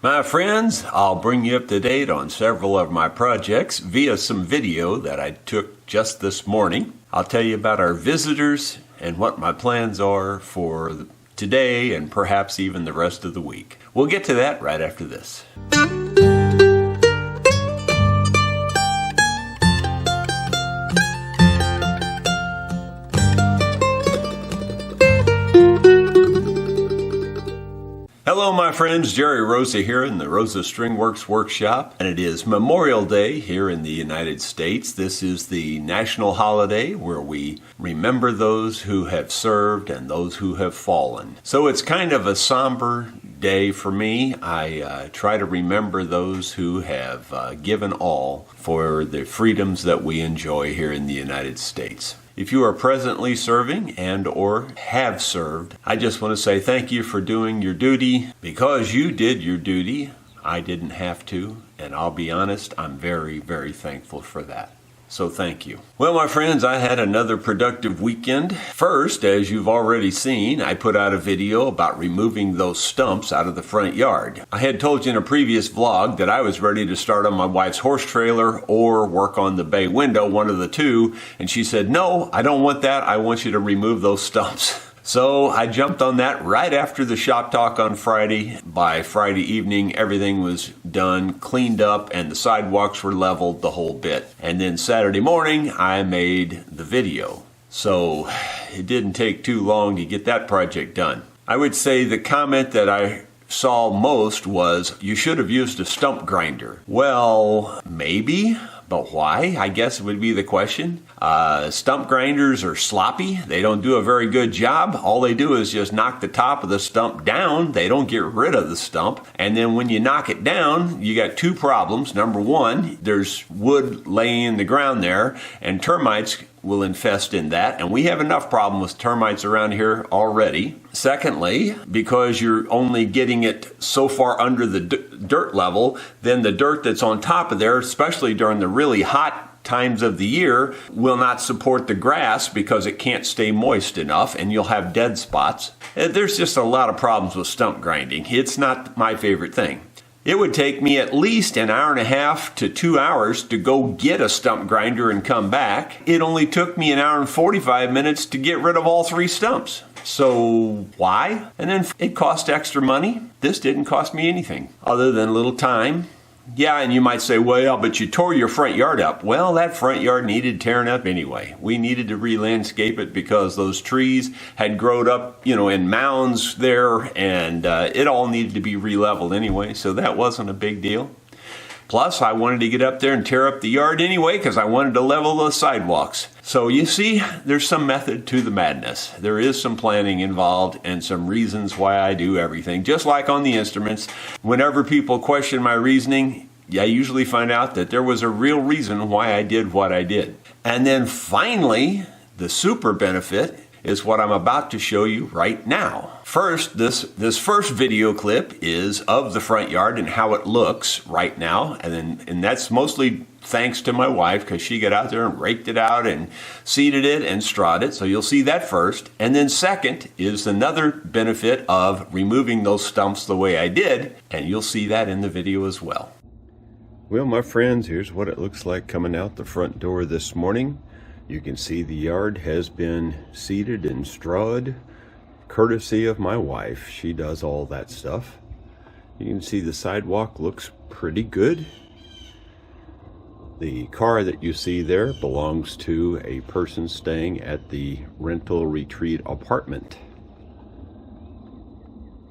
My friends, I'll bring you up to date on several of my projects via some video that I took just this morning. I'll tell you about our visitors and what my plans are for today and perhaps even the rest of the week. We'll get to that right after this. Hello my friends, Jerry Rosa here in the Rosa String Works workshop, and it is Memorial Day here in the United States. This is the national holiday where we remember those who have served and those who have fallen. So it's kind of a somber day for me. I try to remember those who have given all for the freedoms that we enjoy here in the United States. If you are presently serving and or have served, I just want to say thank you for doing your duty. Because you did your duty, I didn't have to, and I'll be honest, I'm very, very thankful for that. So thank you. Well, my friends, I had another productive weekend. First, as you've already seen, I put out a video about removing those stumps out of the front yard. I had told you in a previous vlog that I was ready to start on my wife's horse trailer or work on the bay window, one of the two, and she said, "No, I don't want that. I want you to remove those stumps." So I jumped on that right after the shop talk on Friday. By Friday evening, everything was done, cleaned up, and the sidewalks were leveled, the whole bit. And then Saturday morning, I made the video. So it didn't take too long to get that project done. I would say the comment that I saw most was, "You should have used a stump grinder." Well, maybe, but why? I guess would be the question. Stump grinders are sloppy. They don't do a very good job. All they do is just knock the top of the stump down. They don't get rid of the stump. And then when you knock it down, you got two problems. Number one, there's wood laying in the ground there, and termites will infest in that. And we have enough problem with termites around here already. Secondly, because you're only getting it so far under the dirt level, then the dirt that's on top of there, especially during the really hot times of the year, will not support the grass because it can't stay moist enough, and you'll have dead spots. There's just a lot of problems with stump grinding. It's not my favorite thing. It would take me at least an hour and a half to 2 hours to go get a stump grinder and come back. It only took me an hour and 45 minutes to get rid of all 3 stumps. So why? And then it cost extra money. This didn't cost me anything other than a little time. Yeah, and you might say, well, but you tore your front yard up. Well, that front yard needed tearing up anyway. We needed to re-landscape it because those trees had grown up, in mounds there, and it all needed to be re-leveled anyway, so that wasn't a big deal. Plus, I wanted to get up there and tear up the yard anyway because I wanted to level the sidewalks. So you see, there's some method to the madness. There is some planning involved and some reasons why I do everything. Just like on the instruments, whenever people question my reasoning, I usually find out that there was a real reason why I did what I did. And then finally, the super benefit is what I'm about to show you right now. First, this first video clip is of the front yard and how it looks right now, and that's mostly thanks to my wife because she got out there and raked it out and seeded it and strawed it, so you'll see that first. And then second is another benefit of removing those stumps the way I did, and you'll see that in the video as well. Well, my friends, here's what it looks like coming out the front door this morning. You can see the yard has been seeded and strawed, courtesy of my wife. She does all that stuff. You can see the sidewalk looks pretty good. The car that you see there belongs to a person staying at the rental retreat apartment.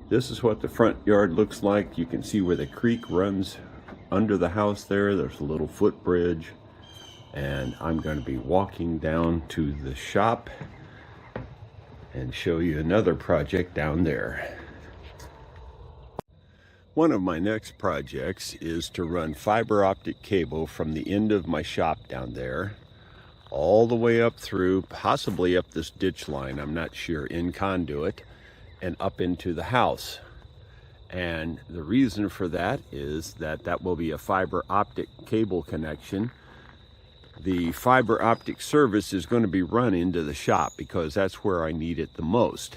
This is what the front yard looks like. You can see where the creek runs under the house there. There's a little footbridge. And I'm going to be walking down to the shop and show you another project down there. One of my next projects is to run fiber optic cable from the end of my shop down there all the way up through, possibly up this ditch line, I'm not sure, in conduit, and up into the house. And the reason for that is that will be a fiber optic cable connection. The fiber optic service is going to be run into the shop because that's where I need it the most.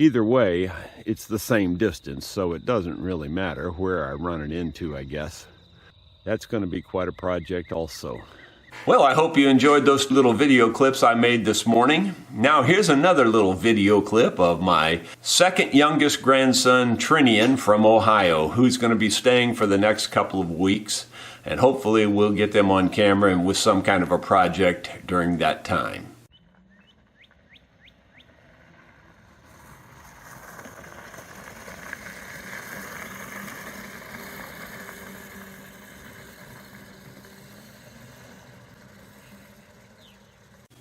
Either way, it's the same distance, so it doesn't really matter where I run it into, I guess. That's going to be quite a project also. Well, I hope you enjoyed those little video clips I made this morning. Now here's another little video clip of my second youngest grandson, Trinian, from Ohio, who's going to be staying for the next couple of weeks. And hopefully we'll get them on camera and with some kind of a project during that time.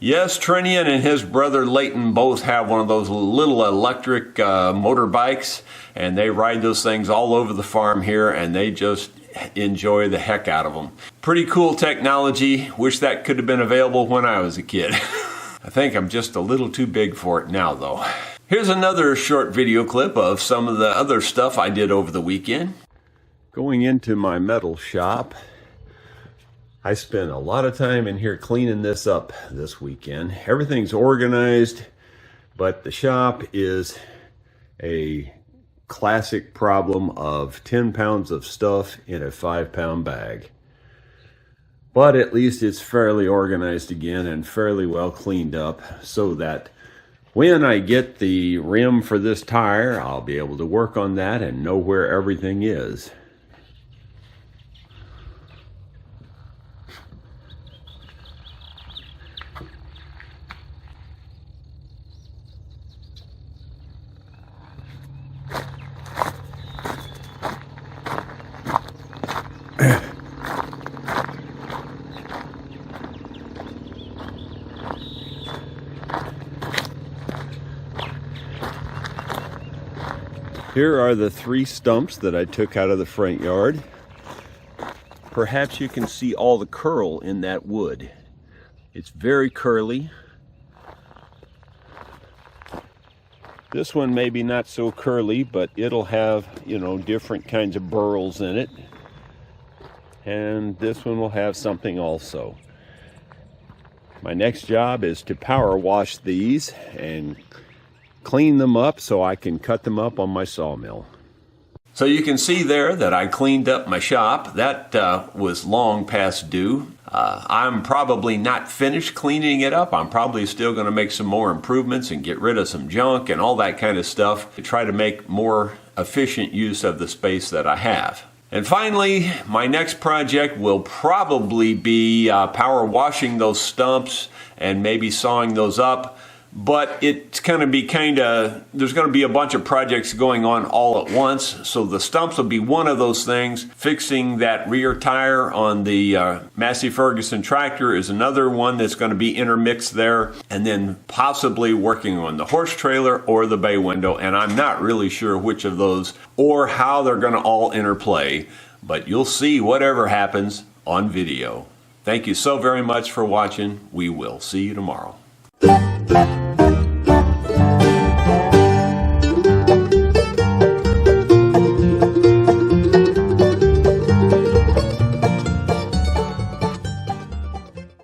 Yes, Trinian and his brother Leighton both have one of those little electric motorbikes, and they ride those things all over the farm here, and they just enjoy the heck out of them. Pretty cool technology. Wish that could have been available when I was a kid. I think I'm just a little too big for it now, though. Here's another short video clip of some of the other stuff I did over the weekend. Going into my metal shop, I spent a lot of time in here cleaning this up this weekend. Everything's organized, but the shop is a classic problem of 10 pounds of stuff in a 5-pound bag. But at least it's fairly organized again and fairly well cleaned up, so that when I get the rim for this tire, I'll be able to work on that and know where everything is. Here are the 3 stumps that I took out of the front yard. Perhaps you can see all the curl in that wood. It's very curly. This one maybe not so curly, but it'll have, different kinds of burls in it. And this one will have something also. My next job is to power wash these and clean them up so I can cut them up on my sawmill. So you can see there that I cleaned up my shop. That was long past due. I'm probably not finished cleaning it up. I'm probably still going to make some more improvements and get rid of some junk and all that kind of stuff to try to make more efficient use of the space that I have. And finally, my next project will probably be power washing those stumps and maybe sawing those up. But it's going to be there's going to be a bunch of projects going on all at once. So the stumps will be one of those things. Fixing that rear tire on the Massey Ferguson tractor is another one that's going to be intermixed there. And then possibly working on the horse trailer or the bay window. And I'm not really sure which of those or how they're going to all interplay. But you'll see whatever happens on video. Thank you so very much for watching. We will see you tomorrow.